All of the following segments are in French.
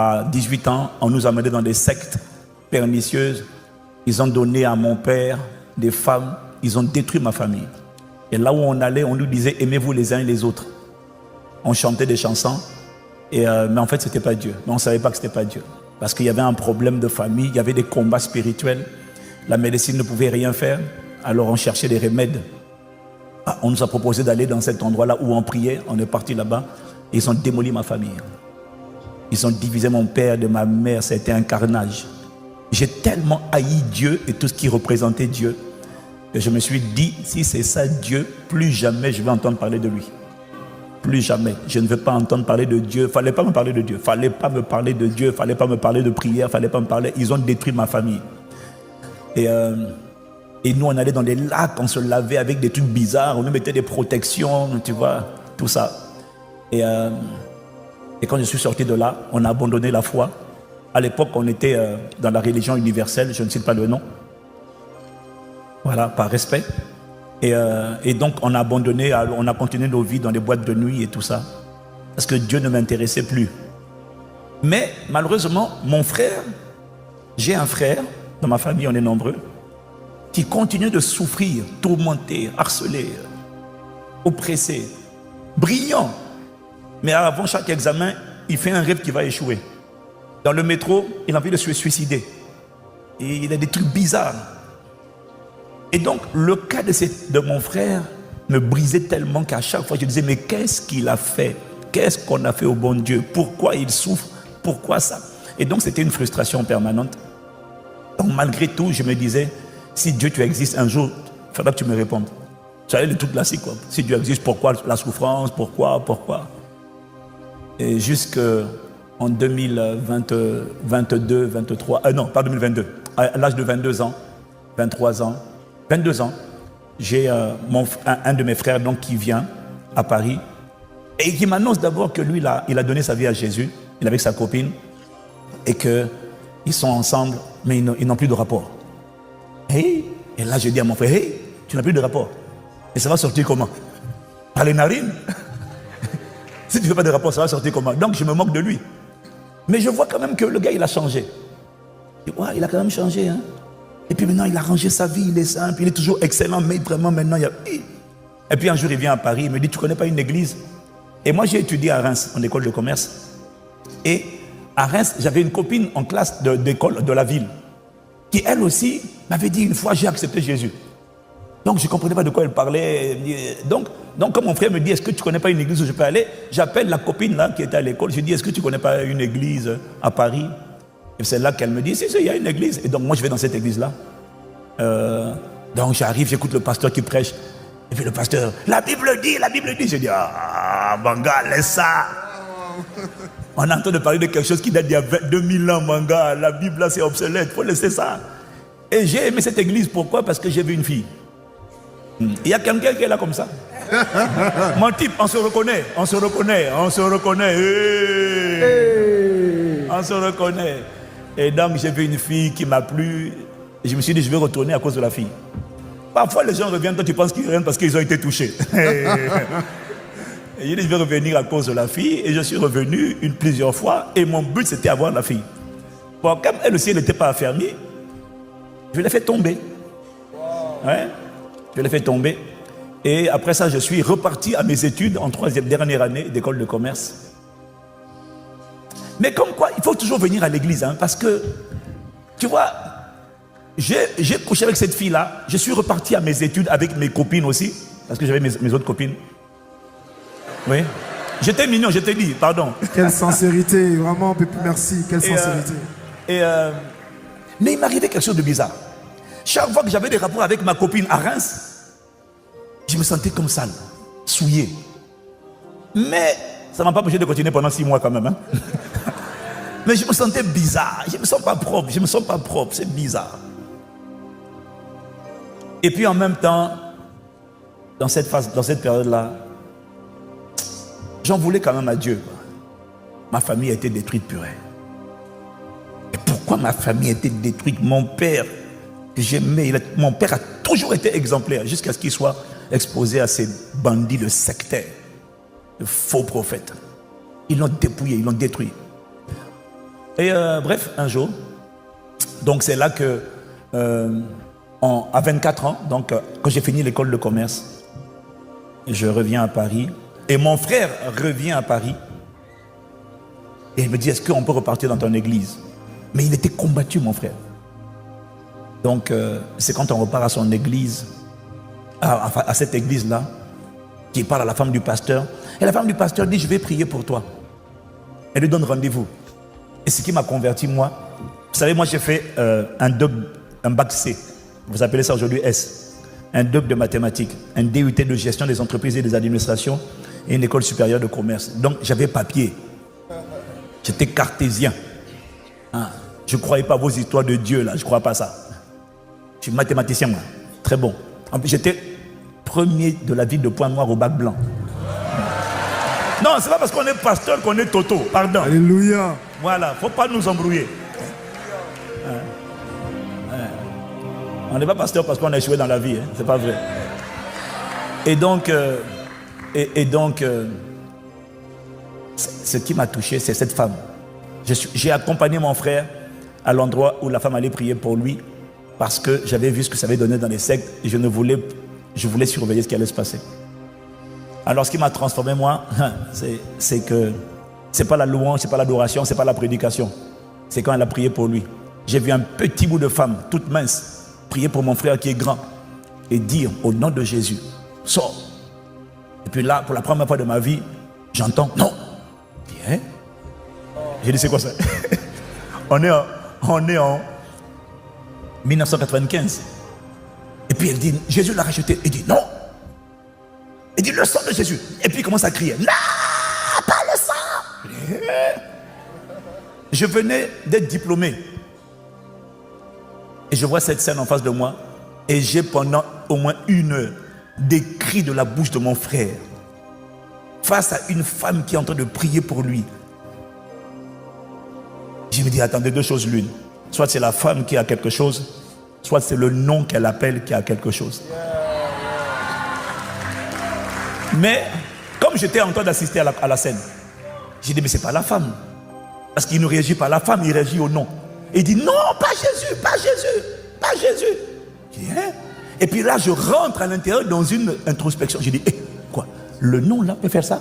À 18 ans, on nous a menés dans des sectes pernicieuses. Ils ont donné à mon père des femmes. Ils ont détruit ma famille. Et là où on allait, on nous disait aimez-vous les uns et les autres. On chantait des chansons. Mais en fait, ce n'était pas Dieu. Mais on ne savait pas que ce n'était pas Dieu. Parce qu'il y avait un problème de famille, il y avait des combats spirituels. La médecine ne pouvait rien faire. Alors on cherchait des remèdes. On nous a proposé d'aller dans cet endroit-là où on priait. On est parti là-bas. Ils ont démoli ma famille. Ils ont divisé mon père de ma mère. C'était un carnage. J'ai tellement haï Dieu et tout ce qui représentait Dieu que je me suis dit, si c'est ça Dieu, plus jamais je vais entendre parler de lui. Plus jamais. Je ne veux pas entendre parler de Dieu. Il ne fallait pas me parler de Dieu. Il ne fallait pas me parler de Dieu. Il ne fallait pas me parler de prière. Il ne fallait pas me parler. Ils ont détruit ma famille. Et nous, on allait dans des lacs, on se lavait avec des trucs bizarres. On nous mettait des protections, tu vois, tout ça. Et quand je suis sorti de là, on a abandonné la foi. À l'époque, on était dans la religion universelle, je ne cite pas le nom. Voilà, par respect. Et donc, on a abandonné, on a continué nos vies dans les boîtes de nuit et tout ça. Parce que Dieu ne m'intéressait plus. Mais, malheureusement, mon frère, j'ai un frère, dans ma famille, on est nombreux, qui continue de souffrir, tourmenté, harcelé, oppressé, brillant. Mais avant chaque examen, il fait un rêve qui va échouer. Dans le métro, il a envie de se suicider. Et il a des trucs bizarres. Et donc, le cas de mon frère me brisait tellement qu'à chaque fois, je disais, mais qu'est-ce qu'il a fait? Qu'est-ce qu'on a fait au bon Dieu? Pourquoi il souffre? Pourquoi ça? Et donc, c'était une frustration permanente. Donc, malgré tout, je me disais, si Dieu, tu existes un jour, il faudra que tu me répondes. Tu savais le truc classique, quoi. Si Dieu existe, pourquoi la souffrance? Pourquoi? Et jusqu'en 2022, 23, non, pas 2022, à l'âge de 22 ans, 23 ans, 22 ans, j'ai un de mes frères donc, qui vient à Paris et qui m'annonce d'abord que lui, il a donné sa vie à Jésus, il est avec sa copine, et qu'ils sont ensemble, mais ils n'ont plus de rapport. Et là, je dis à mon frère, hey, tu n'as plus de rapport. Et ça va sortir comment? Par les narines. Si tu ne fais pas de rapport, ça va sortir comment? Donc, je me moque de lui. Mais je vois quand même que le gars, il a changé. Et, ouais, il a quand même changé. Hein? Et puis maintenant, il a rangé sa vie, il est simple, il est toujours excellent, mais vraiment maintenant, il y a... Et puis un jour, il vient à Paris, il me dit, tu ne connais pas une église? Et moi, j'ai étudié à Reims, en école de commerce. Et à Reims, j'avais une copine en classe d'école de la ville, qui elle aussi m'avait dit une fois, j'ai accepté Jésus. Donc, je ne comprenais pas de quoi elle parlait. Donc, comme mon frère me dit, est-ce que tu ne connais pas une église où je peux aller? J'appelle la copine là qui était à l'école, je dis, est-ce que tu ne connais pas une église à Paris? Et c'est là qu'elle me dit, si, il y a une église. Et donc, moi, je vais dans cette église-là. Donc, j'arrive, j'écoute le pasteur qui prêche. Et puis le pasteur, la Bible dit. Je dis, ah, Manga, laisse ça. On est en train de parler de quelque chose qui date d'il y a 2000 ans, Manga. La Bible, là, c'est obsolète, il faut laisser ça. Et j'ai aimé cette église, pourquoi? Parce que j'ai vu une fille. Il y a quelqu'un qui est là comme ça. Mon type, on se reconnaît. On se reconnaît. Et donc, j'ai vu une fille qui m'a plu. Et je me suis dit, je vais retourner à cause de la fille. Parfois, les gens reviennent, toi, tu penses qu'ils reviennent parce qu'ils ont été touchés. Et j'ai dit, je vais revenir à cause de la fille. Et je suis revenu plusieurs fois. Et mon but, c'était avoir la fille. Bon, comme elle aussi, elle n'était pas affermie, je l'ai fait tomber. Ouais. Je l'ai fait tomber. Et après ça, je suis reparti à mes études en dernière année d'école de commerce. Mais comme quoi, il faut toujours venir à l'église, hein, parce que, tu vois, j'ai couché avec cette fille-là, je suis reparti à mes études avec mes copines aussi, parce que j'avais mes autres copines. Oui. J'étais mignon, je t'ai dit, pardon. Quelle sincérité, vraiment, merci, quelle sincérité. Mais il m'arrivait quelque chose de bizarre. Chaque fois que j'avais des rapports avec ma copine à Reims, je me sentais comme sale, souillé. Mais ça ne m'a pas empêché de continuer pendant 6 mois quand même. Hein. Mais je me sentais bizarre. Je ne me sens pas propre, c'est bizarre. Et puis en même temps, dans cette période-là, j'en voulais quand même à Dieu. Ma famille a été détruite purée. Et pourquoi ma famille a été détruite? Mon père, que j'aimais, mon père a toujours été exemplaire jusqu'à ce qu'il soit exposé à ces bandits de sectaires, de faux prophètes. Ils l'ont dépouillé, ils l'ont détruit. Et bref, un jour, donc c'est là que, à 24 ans, donc quand j'ai fini l'école de commerce, je reviens à Paris. Et mon frère revient à Paris. Et il me dit, est-ce qu'on peut repartir dans ton église? Mais il était combattu, mon frère. Donc, c'est quand on repart à son église, à cette église-là, qu'il parle à la femme du pasteur. Et la femme du pasteur dit, je vais prier pour toi. Elle lui donne rendez-vous. Et ce qui m'a converti, moi, vous savez, moi j'ai fait un bac C. Vous appelez ça aujourd'hui S. Un DEUC de mathématiques, un DUT de gestion des entreprises et des administrations et une école supérieure de commerce. Donc, j'avais papier. J'étais cartésien. Je ne croyais pas vos histoires de Dieu, là. Je ne crois pas ça. Je suis mathématicien, moi. Très bon. En plus, j'étais premier de la ville de Pointe-Noire au bac blanc. Non, c'est pas parce qu'on est pasteur qu'on est toto. Pardon. Alléluia. Voilà, faut pas nous embrouiller. On n'est pas pasteur parce qu'on a échoué dans la vie, hein. C'est pas vrai. Et donc, ce qui m'a touché, c'est cette femme. J'ai accompagné mon frère à l'endroit où la femme allait prier pour lui parce que j'avais vu ce que ça avait donné dans les sectes et je voulais surveiller ce qui allait se passer. Alors ce qui m'a transformé moi, c'est que c'est pas la louange, c'est pas l'adoration, c'est pas la prédication. C'est quand elle a prié pour lui. J'ai vu un petit bout de femme, toute mince, prier pour mon frère qui est grand et dire au nom de Jésus, sors. Et puis là, pour la première fois de ma vie, j'entends non. Bien. J'ai dit c'est quoi ça? on est en 1995. Et puis elle dit, Jésus l'a racheté. Il dit non. Il dit le sang de Jésus. Et puis il commence à crier, non, pas le sang. Je venais d'être diplômé. Et je vois cette scène en face de moi. Et j'ai pendant au moins 1 heure des cris de la bouche de mon frère face à une femme qui est en train de prier pour lui. Je me dis, attendez, 2 choses l'une. Soit c'est la femme qui a quelque chose, soit c'est le nom qu'elle appelle qui a quelque chose. Mais comme j'étais en train d'assister à la scène, j'ai dit, mais c'est pas la femme. Parce qu'il ne réagit pas à la femme, il réagit au nom. Et il dit, non, pas Jésus, pas Jésus, pas Jésus. J'ai dit, hein? Et puis là, je rentre à l'intérieur dans une introspection. J'ai dit, quoi? Le nom là peut faire ça?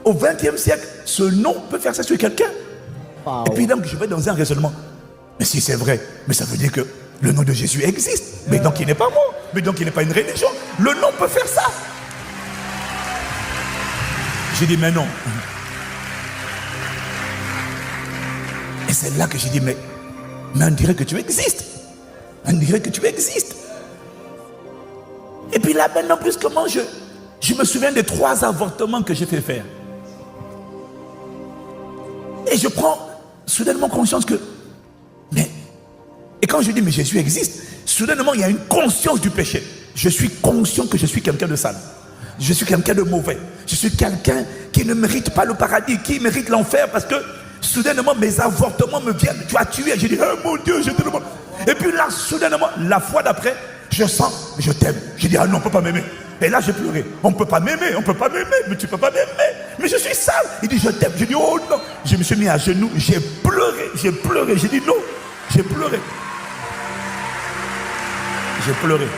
Au XXe siècle, ce nom peut faire ça sur quelqu'un? Wow. Et puis donc, je vais dans un raisonnement. Mais si c'est vrai, mais ça veut dire que le nom de Jésus existe. Mais donc il n'est pas mort. Mais donc il n'est pas une religion. Le nom peut faire ça. J'ai dit, mais non. Et c'est là que j'ai dit, mais on dirait que tu existes. On dirait que tu existes. Et puis là, maintenant, brusquement, je me souviens des 3 avortements que j'ai fait faire. Et je prends soudainement conscience que, et quand je dis, mais Jésus existe, soudainement, il y a une conscience du péché. Je suis conscient que je suis quelqu'un de sale. Je suis quelqu'un de mauvais. Je suis quelqu'un qui ne mérite pas le paradis, qui mérite l'enfer parce que soudainement, mes avortements me viennent. Tu as tué. J'ai dit, oh mon Dieu, je te demande. Et puis là, soudainement, la fois d'après, je sens, je t'aime. J'ai dit, ah non, on ne peut pas m'aimer. Et là, j'ai pleuré. On ne peut pas m'aimer, on ne peut pas m'aimer, mais tu ne peux pas m'aimer. Mais je suis sale. Il dit, je t'aime. J'ai dit, oh non. Je me suis mis à genoux, j'ai pleuré. J'ai dit, non, j'ai pleuré. J'ai pleuré.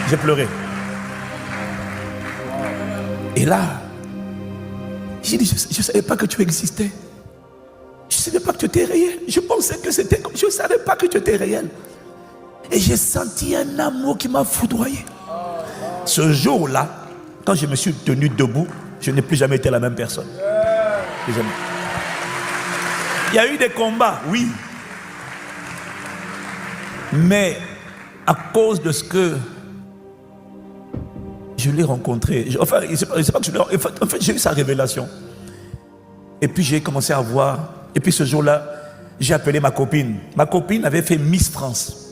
J'ai pleuré. Et là, j'ai dit, je ne savais pas que tu existais. Je ne savais pas que tu étais réel. Je pensais que c'était comme... Je ne savais pas que tu étais réel. Et j'ai senti un amour qui m'a foudroyé. Ce jour-là, quand je me suis tenu debout, je n'ai plus jamais été la même personne. Plus jamais. Il y a eu des combats, oui. Mais à cause de ce que je l'ai rencontré, enfin, c'est pas que je l'ai, en fait, j'ai eu sa révélation. Et puis j'ai commencé à voir. Et puis ce jour-là, j'ai appelé ma copine. Ma copine avait fait Miss France.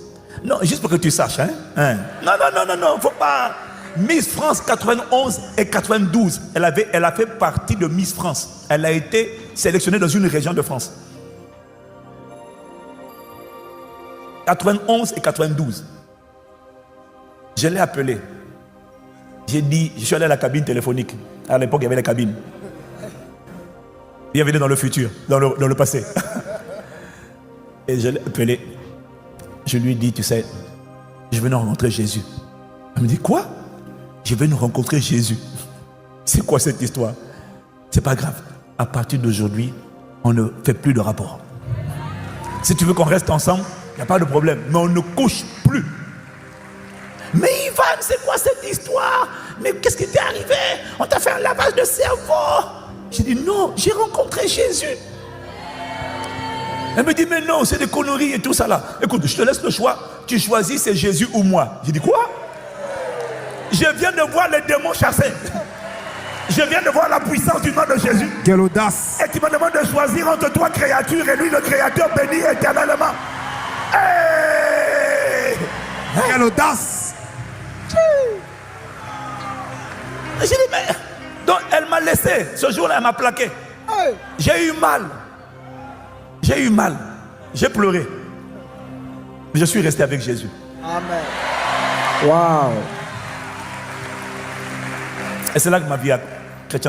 Non, juste pour que tu saches, hein. Non, faut pas. Miss France 91 et 92. Elle a fait partie de Miss France. Elle a été sélectionnée dans une région de France. 91 et 92. Je l'ai appelé. J'ai dit, je suis allé à la cabine téléphonique. À l'époque, il y avait la cabine. Bienvenue dans le futur, dans le passé. Et je l'ai appelé. Je lui ai dit, tu sais, je vais nous rencontrer Jésus. Elle me dit, quoi? Je vais nous rencontrer Jésus. C'est quoi cette histoire? C'est pas grave. À partir d'aujourd'hui, on ne fait plus de rapport. Si tu veux qu'on reste ensemble, il n'y a pas de problème. Mais on ne couche plus. Mais Ivan, c'est quoi cette histoire? Mais qu'est-ce qui t'est arrivé? On t'a fait un lavage de cerveau. J'ai dit, non, j'ai rencontré Jésus. Elle me dit, mais non, c'est des conneries et tout ça là. Écoute, je te laisse le choix. Tu choisis, c'est Jésus ou moi. J'ai dit, quoi? Je viens de voir les démons chasser. Je viens de voir la puissance du nom de Jésus. Quelle audace. Et tu me demandes de choisir entre toi, créature, et lui, le créateur béni éternellement. Hey! Quelle audace. J'ai dit, mais... Donc, elle m'a laissé. Ce jour-là, elle m'a plaqué. J'ai eu mal. J'ai eu mal. J'ai pleuré. Mais je suis resté avec Jésus. Amen. Wow. Et c'est là que ma vie a